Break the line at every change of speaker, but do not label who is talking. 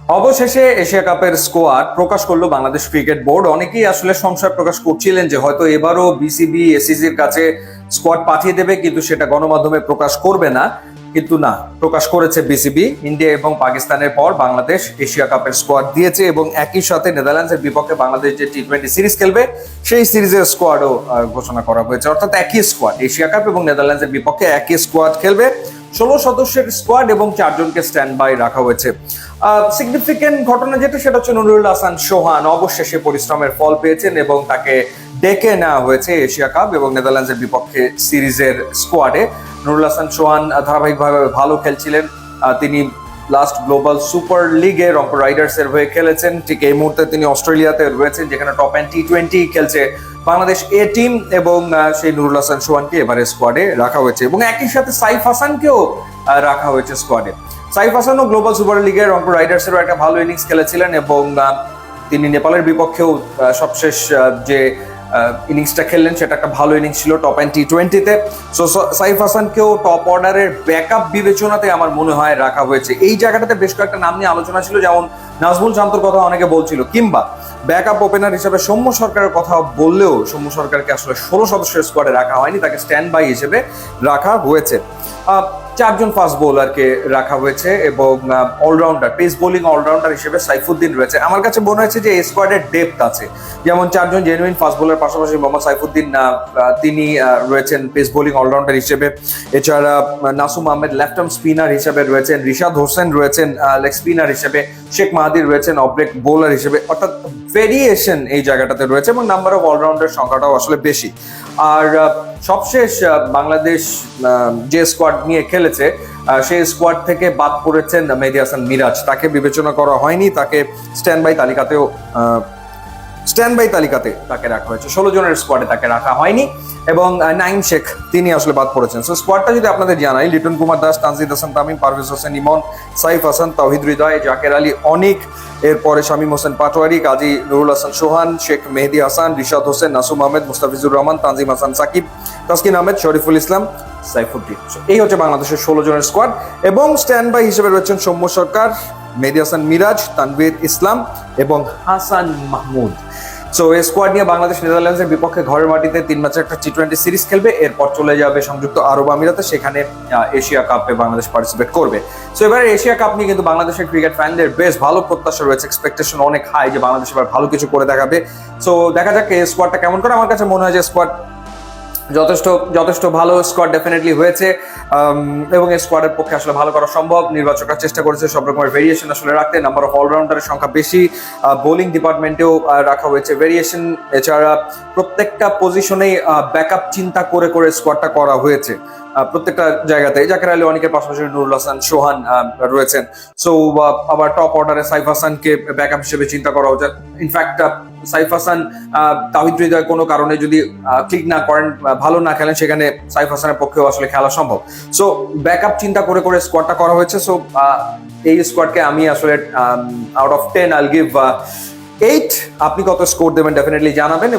অবশেষে এশিয়া কাপের স্কোয়াড প্রকাশ করলো বাংলাদেশ ক্রিকেট বোর্ড। অনেকেই আসলে সংশয় প্রকাশ করছিলেন যে হয়তো এবারও বিসিবি এসিসির কাছে স্কোয়াড পাঠিয়ে দেবে, কিন্তু সেটা গণমাধ্যমে প্রকাশ করবে না। কিন্তু না, প্রকাশ করেছে বিসিবি। ইন্ডিয়া এবং পাকিস্তানের পর বাংলাদেশ এশিয়া কাপের স্কোয়াড দিয়েছে এবং একই সাথে নেদারল্যান্ডসের বিপক্ষে বাংলাদেশ যে টি-20 সিরিজ খেলবে সেই সিরিজের স্কোয়াডও ঘোষণা করা হয়েছে। অর্থাৎ একই স্কোয়াড, এশিয়া কাপ এবং নেদারল্যান্ডসের বিপক্ষে একই স্কোয়াড খেলবে। 16 সদস্যের স্কোয়াড এবং 4 জনকে স্ট্যান্ড বাই রাখা হয়েছে। সিগনিফিকেন্ট ঘটনা যেটা, সেটা হচ্ছে নুরুল হাসান সোহান অবশেষে পরিশ্রমের ফল পেয়েছেন এবং তাকে ডেকে নেওয়া হয়েছে এশিয়া কাপ এবং নেদারল্যান্ডসের বিপক্ষে সিরিজের স্কোয়াডে। নুরুল হাসান সোহান ধারাবাহিকভাবে ভালো খেলছিলেন। তিনি লাস্ট গ্লোবাল সুপার লিগে রংপুর রাইডার্স এর হয়ে খেলেছেন। ঠিক এই মুহূর্তে তিনি অস্ট্রেলিয়াতে রয়েছেন, যেখানে টপ এন্ড টি-20 খেলছে বাংলাদেশ এ টিম, এবং সেই নুরুল হাসান সোহানকে এবারে স্কোয়াডে রাখা হয়েছে এবং একই সাথে সাইফ হাসানকেও রাখা হয়েছে স্কোয়াডে। সাইফ হাসানও গ্লোবাল সুপার লিগে রংপুর রাইডার্স এরও একটা ভালো ইনিংস খেলেছিলেন এবং তিনি নেপালের বিপক্ষেও সবশেষ যে ইনিংসটা খেললেন সেটা একটা ভালো ইনিংস ছিল টপ এন্ড টি-20-তে। সো সাইফ হাসানকেও টপ অর্ডারের ব্যাকআপ বিবেচনাতে আমার মনে হয় রাখা হয়েছে। এই জায়গাটাতে বেশ কয়েকটা নাম নিয়ে আলোচনা ছিল, যেমন নাজমুল শান্তর কথা অনেকে বলছিল, কিংবা ব্যাকআপ ওপেনার হিসেবে সৌম্য সরকারের কথা বললেও সৌম্য সরকারকে আসলে 16 সদস্যের স্কোয়াডে রাখা হয়নি, তাকে স্ট্যান্ড বাই হিসেবে রাখা হয়েছে। 4 জন ফাস্ট বোলারকে রাখা হয়েছে এবং অলরাউন্ডার, পেস বোলিং অলরাউন্ডার হিসেবে সাইফুদ্দিন রয়েছে। আমার কাছে মনে হয়েছে যে এই স্কোয়াডের ডেপথ আছে, যেমন 4 জন জেনুইন ফাস্ট বোলার পাশাপাশি মোহাম্মদ সাইফুদ্দিন তিনি রয়েছেন পেস বোলিং অলরাউন্ডার হিসেবে। এছাড়া Nasum Ahmed left arm spinner হিসেবে রয়েছেন, রিশাদ হোসেন রয়েছেন লেগ স্পিনার হিসেবে, শেখ মাহাদির রয়েছেন অফ ব্রেক বোলার হিসেবে। অর্থাৎ ভেরিয়েশন এই জায়গাটাতে রয়েছে এবং নাম্বার অফ অলরাউন্ডার সংখ্যাটাও আসলে বেশি। আর সবশেষ বাংলাদেশ যে স্কোয়াড নিয়ে খেলেছে সেই স্কোয়াড থেকে বাদ পড়েছেন মেহেদী হাসান মিরাজ। তাকে বিবেচনা করা হয়নি, তাকে স্ট্যান্ড বাই তালিকাতে তাকে রাখা হয়েছে। 16 জনের স্কোয়াডে তাকে রাখা হয়নি এবং নাইম শেখ তিনি আসলে বাদ পড়েছেন। সো স্কোয়াডটা যদি আপনাদের জানাই, লিটন কুমার দাস, তানজিদ হাসান তামিম, পারভেজ হোসেন ইমন, সাইফ হাসান, তাওহিদ হৃদয়, জাকের আলী অনিক, এরপরে শামীম হোসেন পাটোয়ারি, কাজী নুরুল হাসান সোহান, শেখ মেহেদী হাসান, রিশাদ হোসেন, নাসুম আহমেদ, মুস্তাফিজুর রহমান, তানজিম হাসান সাকিব, তাসকিন আহমেদ, শরীফুল ইসলাম, সাইফুদ্দিন। এই হচ্ছে বাংলাদেশের 16 জনের স্কোয়াড এবং স্ট্যান্ড বাই হিসেবে রয়েছেন সৌম্য সরকার, মেহেদী হাসান মিরাজ, তানভীর ইসলাম এবং হাসান মাহমুদ। সো এই স্কোয়াড নিয়ে বাংলাদেশ নেদারল্যান্ডসের বিপক্ষে ঘরের মাটিতে 3 ম্যাচের একটা টি-20 সিরিজ খেলবে। এরপর চলে যাবে সংযুক্ত আরব আমিরাতে, সেখানে এশিয়া কাপে বাংলাদেশ পার্টিসিপেট করবে। সো এবারে এশিয়া কাপ নিয়ে কিন্তু বাংলাদেশের ক্রিকেট ফ্যানদের বেশ ভালো প্রত্যাশা রয়েছে, এক্সপেকটেশন অনেক হাই যে বাংলাদেশ এবার ভালো কিছু করে দেখাবে। সো দেখা যাক এই স্কোয়াডটা কেমন করে। আমার কাছে মনে হয় যে স্কোয়াড যথেষ্ট ভালো স্কোয়াড ডেফিনেটলি হয়েছে এবং এই স্কোয়াডের পক্ষে আসলে ভালো করা সম্ভব। নির্বাচকরা চেষ্টা করেছে সব রকমের ভেরিয়েশন আসলে রাখতে। নাম্বার অফ অলরাউন্ডারের সংখ্যা বেশি, বোলিং ডিপার্টমেন্টেও রাখা হয়েছে ভেরিয়েশন। এছাড়া প্রত্যেকটা পজিশনেই ব্যাকআপ চিন্তা করে স্কোয়াডটা করা হয়েছে প্রত্যেকটা জায়গাতে। জাকের আলী অনেকের পাশাপাশি নুরুল হাসান সোহান রয়েছেন। সো আবার টপ অর্ডারে সাইফ হাসানকে ব্যাকআপ হিসেবে চিন্তা করা হচ্ছে। ইনফ্যাক্ট সাইফ হাসান, তাওহিদ হৃদয় কোনো কারণে যদি ক্লিক না করেন, ভালো না খেলেন, সেখানে সাইফ হাসানের পক্ষেও আসলে খেলা সম্ভব। সো ব্যাকআপ চিন্তা করে স্কোয়াডটা করা হয়েছে। সো এই স্কোয়াডকে আমি আসলে আউট অফ 10 আইল গিভ 8। আপনি কত স্কোর দেবেন ডেফিনেটলি জানাবেন।